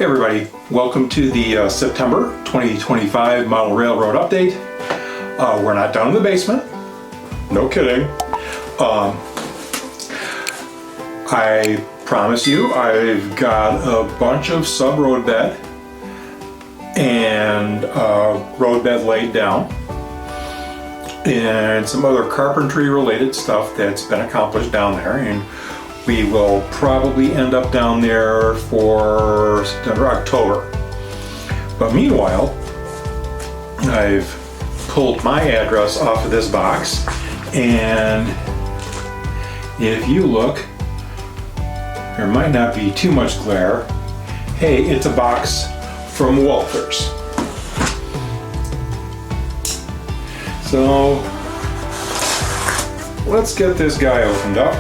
Hey everybody, welcome to the September 2025 Model Railroad Update. We're not down in the basement. No kidding. I promise you I've got a bunch of sub-road bed and road bed laid down and some other carpentry related stuff that's been accomplished down there, and we will probably end up down there for September, October. But meanwhile, I've pulled my address off of this box, and if you look, there might not be too much glare. Hey, it's a box from Walters. So let's get this guy opened up.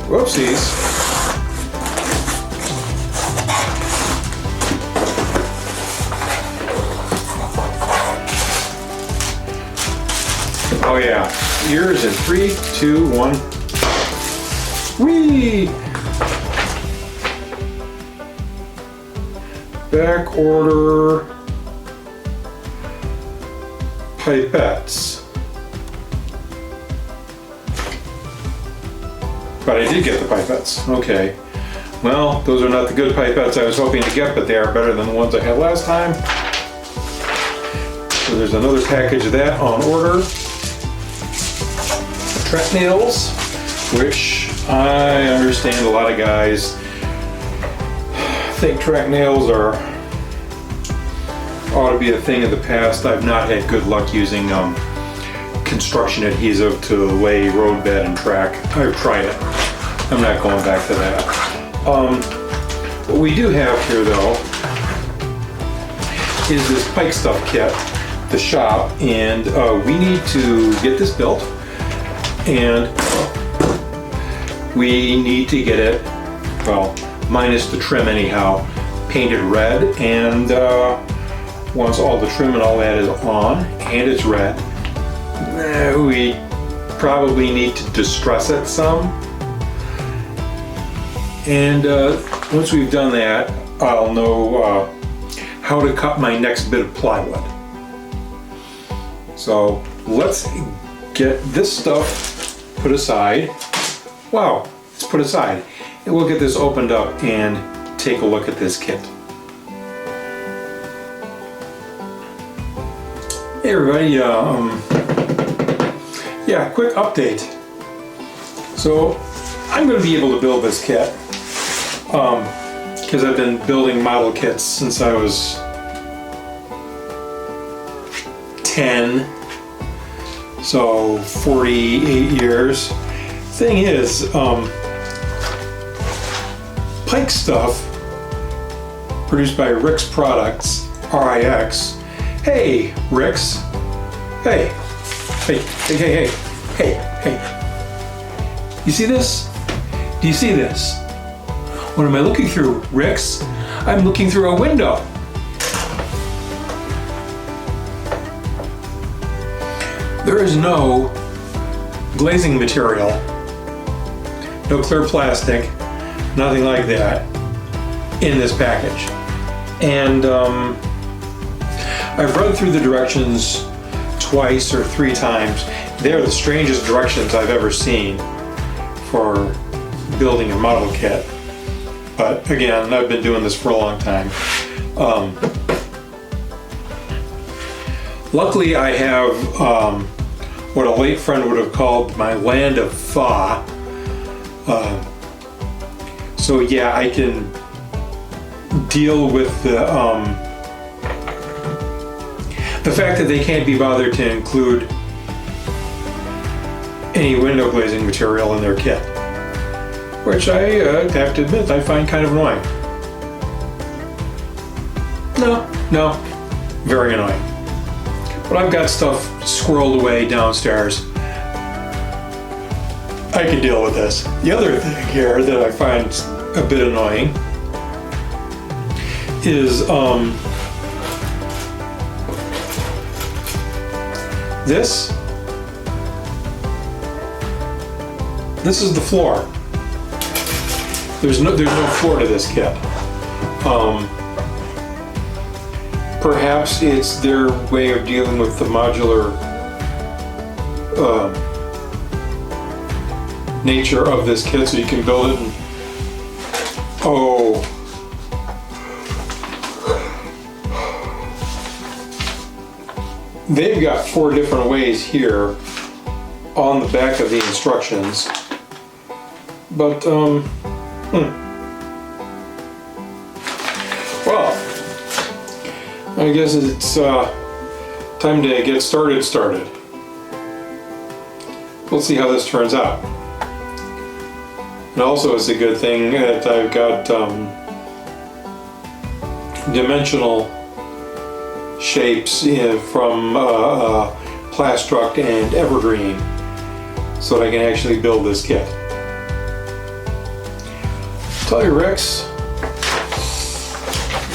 Whoopsies. Oh yeah, ears in 3, 2, 1. Whee! Back order pipettes. But I did get the pipettes. Okay. Well, those are not the good pipettes I was hoping to get, but they are better than the ones I had last time. So there's another package of that on order. Track nails, which I understand a lot of guys think track nails ought to be a thing of the past. I've not had good luck using construction adhesive to lay road bed and track. I've tried it. I'm not going back to that. What we do have here though is this PikeStuff kit, the shop, and we need to get this built, and we need to get it, well, minus the trim anyhow, painted red, and once all the trim and all that is on and it's red, we probably need to distress it some. And once we've done that, I'll know how to cut my next bit of plywood. So let's get this stuff put aside. Wow, it's put aside. And we'll get this opened up and take a look at this kit. Hey everybody, yeah, quick update. So I'm going to be able to build this kit because I've been building model kits since I was 10, so 48 years. Thing is, PikeStuff, produced by RixProducts, R-I-X. Hey, Rix. Hey. Hey, hey, hey, hey, hey, hey. You see this? Do you see this? What am I looking through, Rix? I'm looking through a window. There is no glazing material, no clear plastic, nothing like that in this package. And I've read through the directions twice or 3 times. They're the strangest directions I've ever seen for building a model kit. But again, I've been doing this for a long time. Luckily I have what a late friend would have called my land of thaw. So yeah, I can deal with the fact that they can't be bothered to include any window glazing material in their kit, which I have to admit I find kind of annoying. No, very annoying. But I've got stuff squirreled away downstairs. I can deal with this. The other thing here that I find a bit annoying is this This is the floor. There's no floor to this kit. Perhaps it's their way of dealing with the modular nature of this kit, so you can build it. Oh. They've got 4 different ways here on the back of the instructions. But, well, I guess it's time to get started. We'll see how this turns out. And also it's a good thing that I've got dimensional shapes from Plastruct and Evergreen, so that I can actually build this kit. Tell you, Rix,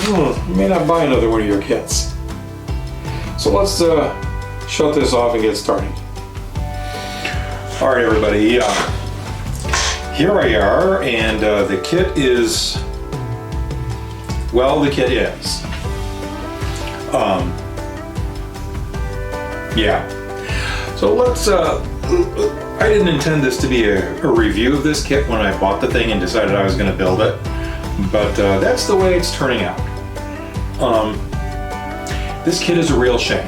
you may not buy another one of your kits. So let's shut this off and get started. All right, everybody, here I are, and the kit is, well, the kit is. Yeah. So let's, I didn't intend this to be a review of this kit when I bought the thing and decided I was going to build it, but that's the way it's turning out. This kit is a real shame.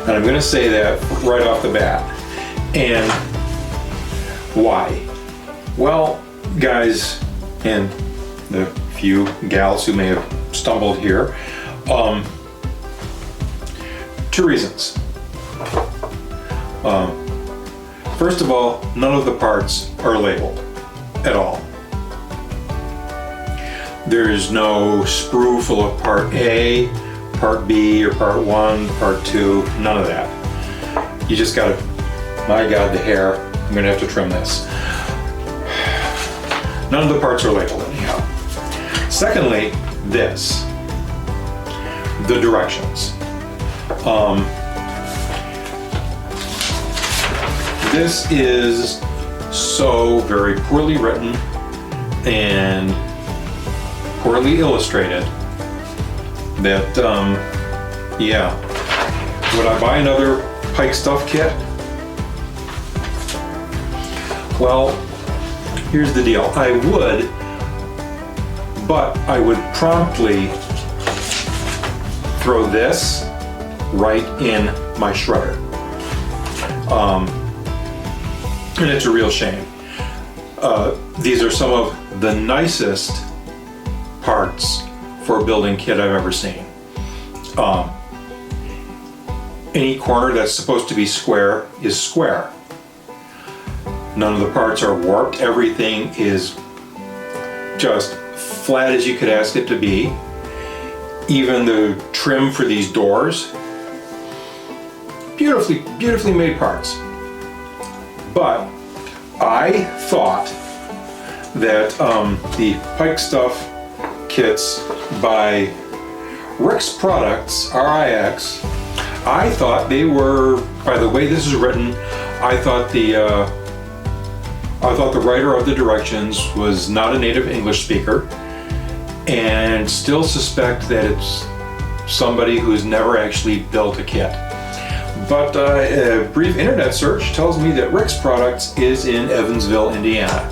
And I'm going to say that right off the bat. And why? Well, guys, and the few gals who may have stumbled here, 2 reasons. First of all, none of the parts are labeled at all. There's no sprue full of part A, part B, or part 1, part 2, none of that. You just gotta, my God, the hair, I'm gonna have to trim this. None of the parts are labeled anyhow. Secondly, this, the directions. This is so very poorly written and poorly illustrated that, yeah. Would I buy another PikeStuff kit? Well, here's the deal. I would, but I would promptly throw this right in my shredder. And it's a real shame. These are some of the nicest parts for a building kit I've ever seen. Any corner that's supposed to be square is square. None of the parts are warped. Everything is just flat as you could ask it to be. Even the trim for these doors, beautifully made parts. But I thought that the PikeStuff kits by RixProducts, R-I-X, I thought they were, by the way this is written, I thought the writer of the directions was not a native English speaker, and still suspect that it's somebody who's never actually built a kit. But a brief internet search tells me that RixProducts is in Evansville, Indiana.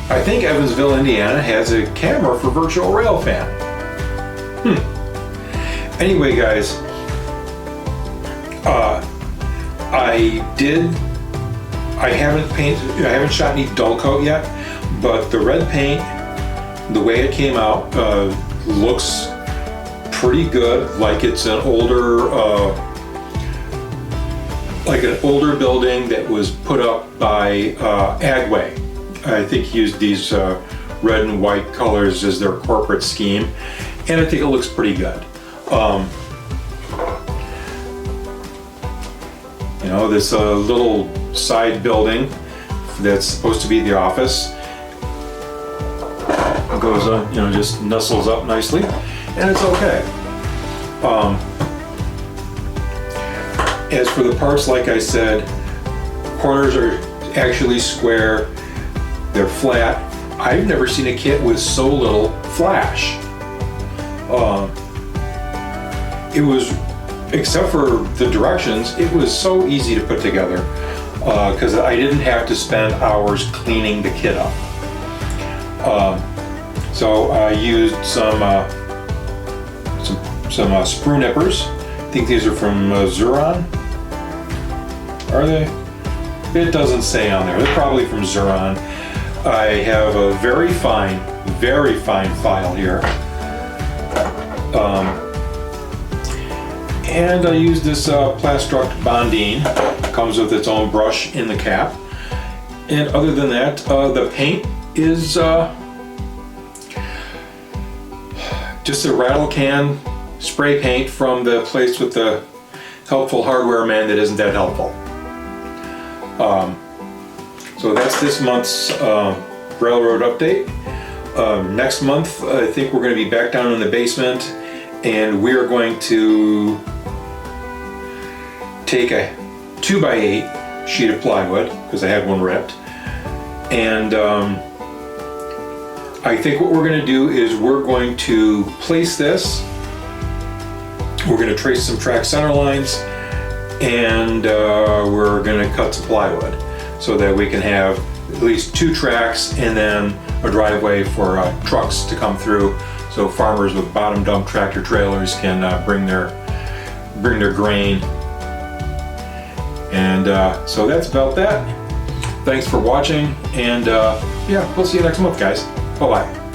I think Evansville, Indiana has a camera for Virtual Railfan. Anyway, guys, I haven't shot any dull coat yet, but the red paint, the way it came out, looks pretty good, like it's an older building that was put up by Agway. I think he used these red and white colors as their corporate scheme, and I think it looks pretty good. You know, this little side building that's supposed to be the office goes on, you know, just nestles up nicely, and it's okay. As for the parts, like I said, corners are actually square. They're flat. I've never seen a kit with so little flash. It was, except for the directions, it was so easy to put together because I didn't have to spend hours cleaning the kit up. So I used some sprue nippers. I think these are from Zuron. Are they? It doesn't say on there. They're probably from Zuron. I have a very fine file here. And I use this Plastruct Bondine. Comes with its own brush in the cap. And other than that, the paint is just a rattle can spray paint from the place with the helpful hardware man that isn't that helpful. So that's this month's railroad update. Next month, I think we're going to be back down in the basement, and we are going to take a 2x8 sheet of plywood, because I had one ripped, and I think what we're going to do is we're going to place this. We're going to trace some track center lines, and we're going to cut some plywood so that we can have at least 2 tracks and then a driveway for trucks to come through, so farmers with bottom dump tractor trailers can bring their grain. And so that's about that. Thanks for watching, and yeah, we'll see you next month, guys. Bye-bye.